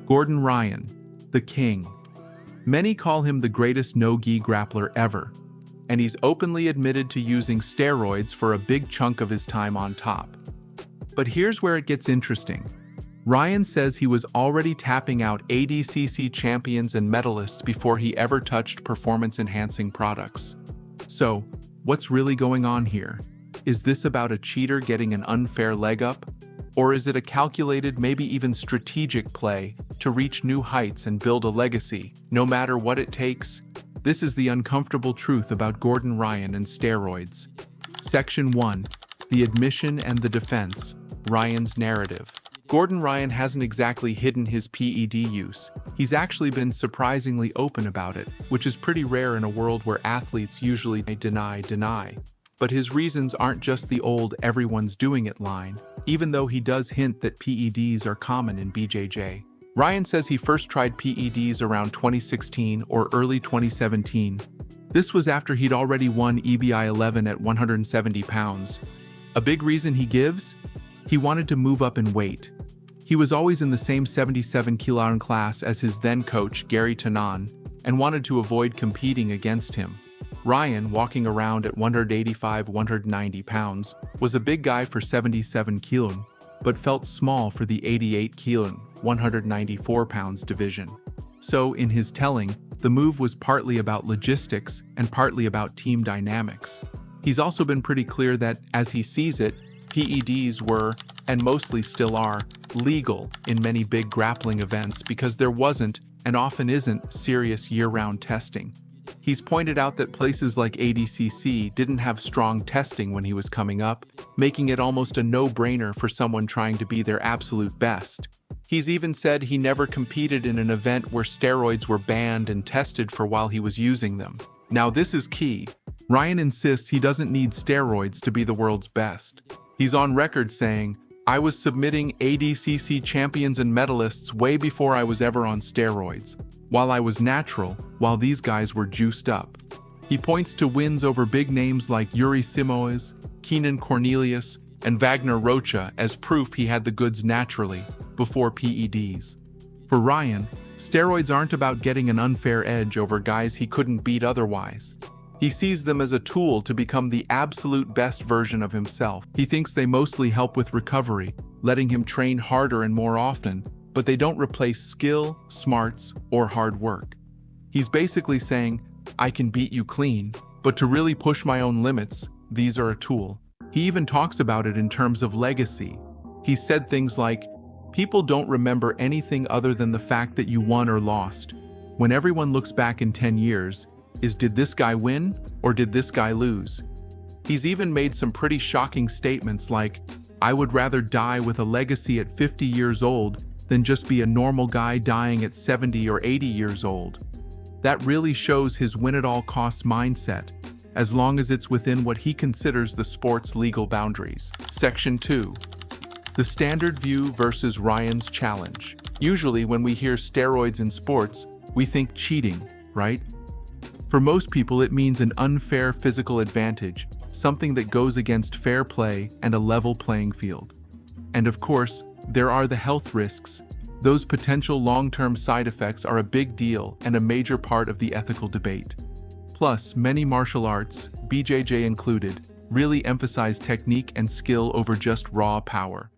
Gordon Ryan, the king. Many call him the greatest no-gi grappler ever, and he's openly admitted to using steroids for a big chunk of his time on top. But here's where it gets interesting. Ryan says he was already tapping out ADCC champions and medalists before he ever touched performance-enhancing products. So, what's really going on here? Is this about a cheater getting an unfair leg up? Or is it a calculated, maybe even strategic play to reach new heights and build a legacy, no matter what it takes? This is the uncomfortable truth about Gordon Ryan and steroids. Section 1. The admission and the defense. Ryan's narrative. Gordon Ryan hasn't exactly hidden his PED use. He's actually been surprisingly open about it, which is pretty rare in a world where athletes usually deny. But his reasons aren't just the old "everyone's doing it" line, even though he does hint that PEDs are common in BJJ. Ryan says he first tried PEDs around 2016 or early 2017. This was after he'd already won EBI 11 at 170 pounds. A big reason he gives? He wanted to move up in weight. He was always in the same 77 kg class as his then coach, Gary Tanan, and wanted to avoid competing against him. Ryan, walking around at 185-190 pounds, was a big guy for 77 kg, but felt small for the 88 kg, 194 pounds division. So, in his telling, the move was partly about logistics and partly about team dynamics. He's also been pretty clear that, as he sees it, PEDs were, and mostly still are, legal in many big grappling events because there wasn't, and often isn't, serious year-round testing. He's pointed out that places like ADCC didn't have strong testing when he was coming up, making it almost a no-brainer for someone trying to be their absolute best. He's even said he never competed in an event where steroids were banned and tested for while he was using them. Now this is key. Ryan insists he doesn't need steroids to be the world's best. He's on record saying, "I was submitting ADCC champions and medalists way before I was ever on steroids, while I was natural, while these guys were juiced up." He points to wins over big names like Yuri Simoes, Keenan Cornelius, and Wagner Rocha as proof he had the goods naturally, before PEDs. For Ryan, steroids aren't about getting an unfair edge over guys he couldn't beat otherwise. He sees them as a tool to become the absolute best version of himself. He thinks they mostly help with recovery, letting him train harder and more often, but they don't replace skill, smarts, or hard work. He's basically saying, "I can beat you clean, but to really push my own limits, these are a tool." He even talks about it in terms of legacy. He said things like, "People don't remember anything other than the fact that you won or lost. When everyone looks back in 10 years, did this guy win or did this guy lose?" He's even made some pretty shocking statements like, "I would rather die with a legacy at 50 years old than just be a normal guy dying at 70 or 80 years old." That really shows his win-at-all-costs mindset, as long as it's within what he considers the sport's legal boundaries. Section 2. The standard view versus Ryan's challenge. Usually when we hear steroids in sports, we think cheating, right? For most people, it means an unfair physical advantage, something that goes against fair play and a level playing field. And of course, there are the health risks. Those potential long-term side effects are a big deal and a major part of the ethical debate. Plus, many martial arts, BJJ included, really emphasize technique and skill over just raw power.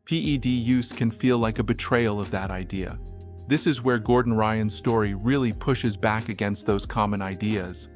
PED use can feel like a betrayal of that idea. This is where Gordon Ryan's story really pushes back against those common ideas.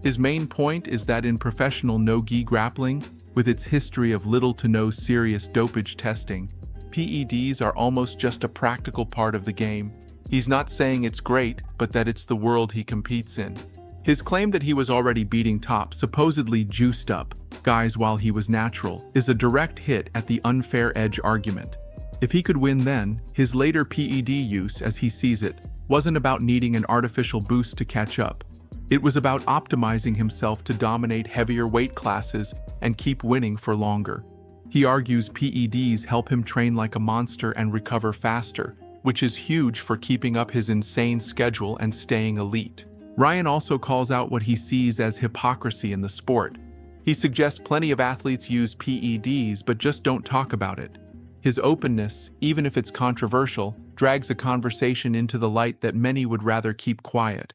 His main point is that in professional no-gi grappling, with its history of little to no serious dopage testing, PEDs are almost just a practical part of the game. He's not saying it's great, but that it's the world he competes in. His claim that he was already beating top, supposedly juiced up, guys while he was natural, is a direct hit at the unfair edge argument. If he could win then, his later PED use, as he sees it, wasn't about needing an artificial boost to catch up. It was about optimizing himself to dominate heavier weight classes and keep winning for longer. He argues PEDs help him train like a monster and recover faster, which is huge for keeping up his insane schedule and staying elite. Ryan also calls out what he sees as hypocrisy in the sport. He suggests plenty of athletes use PEDs but just don't talk about it. His openness, even if it's controversial, drags a conversation into the light that many would rather keep quiet.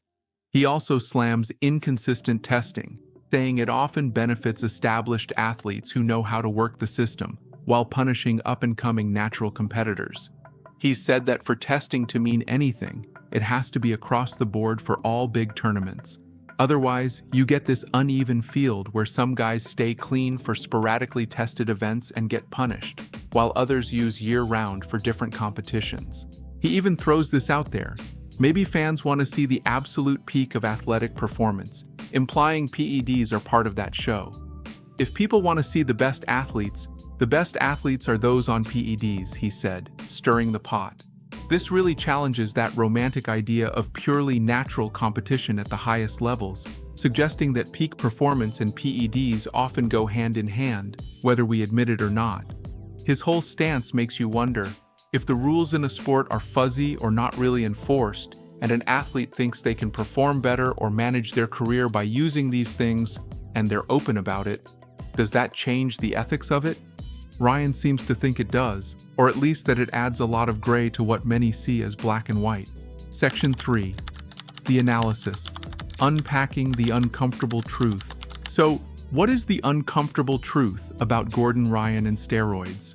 He also slams inconsistent testing, saying it often benefits established athletes who know how to work the system, while punishing up-and-coming natural competitors. He's said that for testing to mean anything, it has to be across the board for all big tournaments. Otherwise, you get this uneven field where some guys stay clean for sporadically tested events and get punished, while others use year-round for different competitions. He even throws this out there. Maybe fans want to see the absolute peak of athletic performance, implying PEDs are part of that show. If people want to see the best athletes are those on PEDs, he said, stirring the pot. This really challenges that romantic idea of purely natural competition at the highest levels, suggesting that peak performance and PEDs often go hand in hand, whether we admit it or not. His whole stance makes you wonder, if the rules in a sport are fuzzy or not really enforced, and an athlete thinks they can perform better or manage their career by using these things, and they're open about it, does that change the ethics of it? Ryan seems to think it does, or at least that it adds a lot of gray to what many see as black and white. Section 3. The analysis. Unpacking the uncomfortable truth. So, what is the uncomfortable truth about Gordon Ryan and steroids?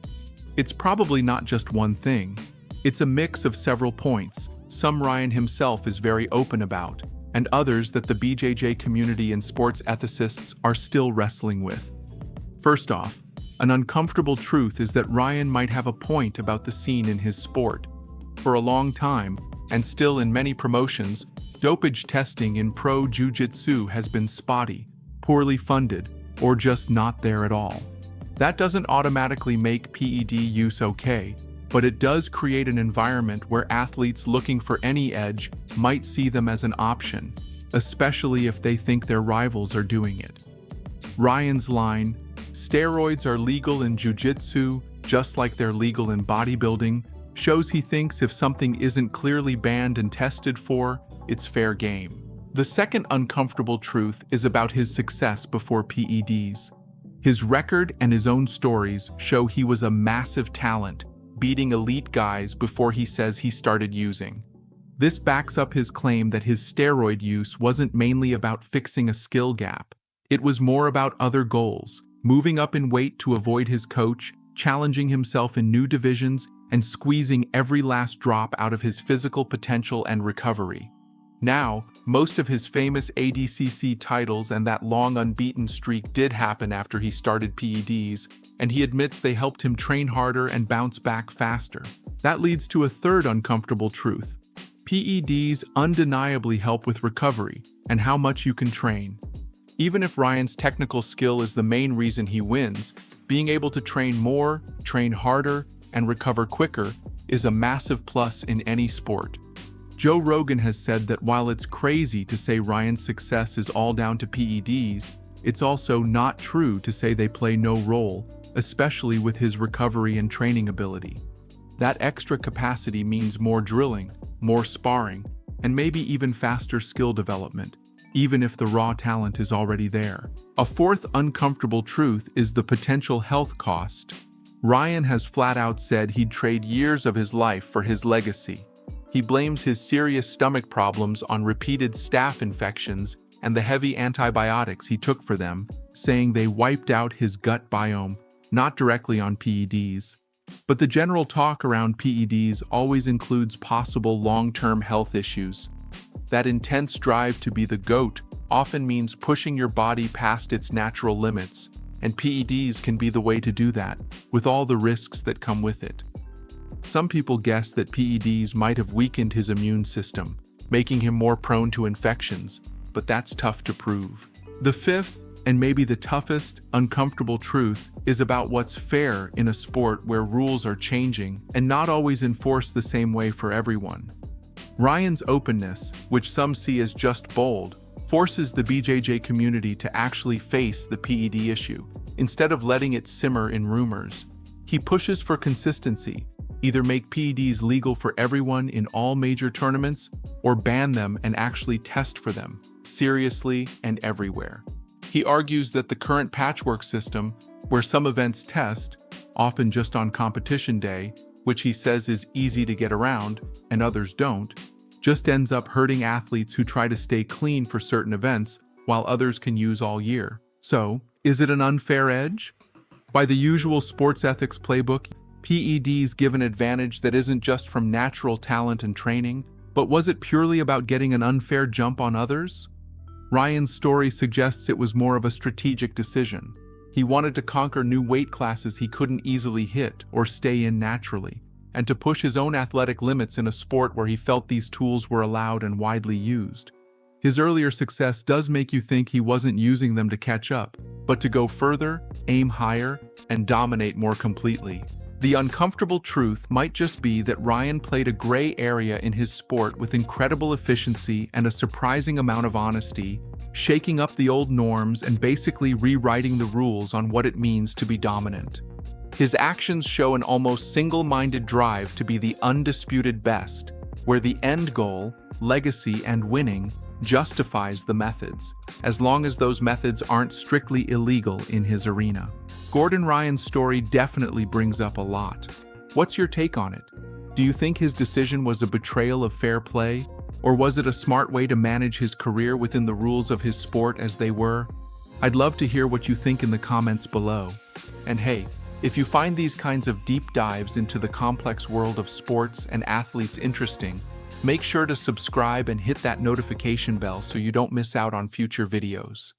It's probably not just one thing. It's a mix of several points, some Ryan himself is very open about, and others that the BJJ community and sports ethicists are still wrestling with. First off, an uncomfortable truth is that Ryan might have a point about the scene in his sport. For a long time, and still in many promotions, dopage testing in pro jiu-jitsu has been spotty, poorly funded, or just not there at all. That doesn't automatically make PED use okay, but it does create an environment where athletes looking for any edge might see them as an option, especially if they think their rivals are doing it. Ryan's line, "Steroids are legal in jiu-jitsu, just like they're legal in bodybuilding," shows he thinks if something isn't clearly banned and tested for, it's fair game. The second uncomfortable truth is about his success before PEDs. His record and his own stories show he was a massive talent, beating elite guys before he says he started using. This backs up his claim that his steroid use wasn't mainly about fixing a skill gap. It was more about other goals, moving up in weight to avoid his coach, challenging himself in new divisions, and squeezing every last drop out of his physical potential and recovery. Now, most of his famous ADCC titles and that long unbeaten streak did happen after he started PEDs, and he admits they helped him train harder and bounce back faster. That leads to a third uncomfortable truth. PEDs undeniably help with recovery and how much you can train. Even if Ryan's technical skill is the main reason he wins, being able to train more, train harder, and recover quicker is a massive plus in any sport. Joe Rogan has said that while it's crazy to say Ryan's success is all down to PEDs, it's also not true to say they play no role, especially with his recovery and training ability. That extra capacity means more drilling, more sparring, and maybe even faster skill development, even if the raw talent is already there. A fourth uncomfortable truth is the potential health cost. Ryan has flat out said he'd trade years of his life for his legacy. He blames his serious stomach problems on repeated staph infections and the heavy antibiotics he took for them, saying they wiped out his gut biome, not directly on PEDs. But the general talk around PEDs always includes possible long-term health issues. That intense drive to be the GOAT often means pushing your body past its natural limits, and PEDs can be the way to do that, with all the risks that come with it. Some people guess that PEDs might have weakened his immune system, making him more prone to infections, but that's tough to prove. The fifth, and maybe the toughest, uncomfortable truth is about what's fair in a sport where rules are changing and not always enforced the same way for everyone. Ryan's openness, which some see as just bold, forces the BJJ community to actually face the PED issue, instead of letting it simmer in rumors. He pushes for consistency, either make PEDs legal for everyone in all major tournaments, or ban them and actually test for them, seriously and everywhere. He argues that the current patchwork system, where some events test, often just on competition day, which he says is easy to get around and others don't, just ends up hurting athletes who try to stay clean for certain events while others can use all year. So, is it an unfair edge? By the usual sports ethics playbook, PEDs give an advantage that isn't just from natural talent and training, but was it purely about getting an unfair jump on others? Ryan's story suggests it was more of a strategic decision. He wanted to conquer new weight classes he couldn't easily hit or stay in naturally, and to push his own athletic limits in a sport where he felt these tools were allowed and widely used. His earlier success does make you think he wasn't using them to catch up, but to go further, aim higher, and dominate more completely. The uncomfortable truth might just be that Ryan played a gray area in his sport with incredible efficiency and a surprising amount of honesty, shaking up the old norms and basically rewriting the rules on what it means to be dominant. His actions show an almost single-minded drive to be the undisputed best, where the end goal, legacy and winning, justifies the methods, as long as those methods aren't strictly illegal in his arena. Gordon Ryan's story definitely brings up a lot. What's your take on it? Do you think his decision was a betrayal of fair play, or was it a smart way to manage his career within the rules of his sport as they were? I'd love to hear what you think in the comments below. And hey, if you find these kinds of deep dives into the complex world of sports and athletes interesting, make sure to subscribe and hit that notification bell so you don't miss out on future videos.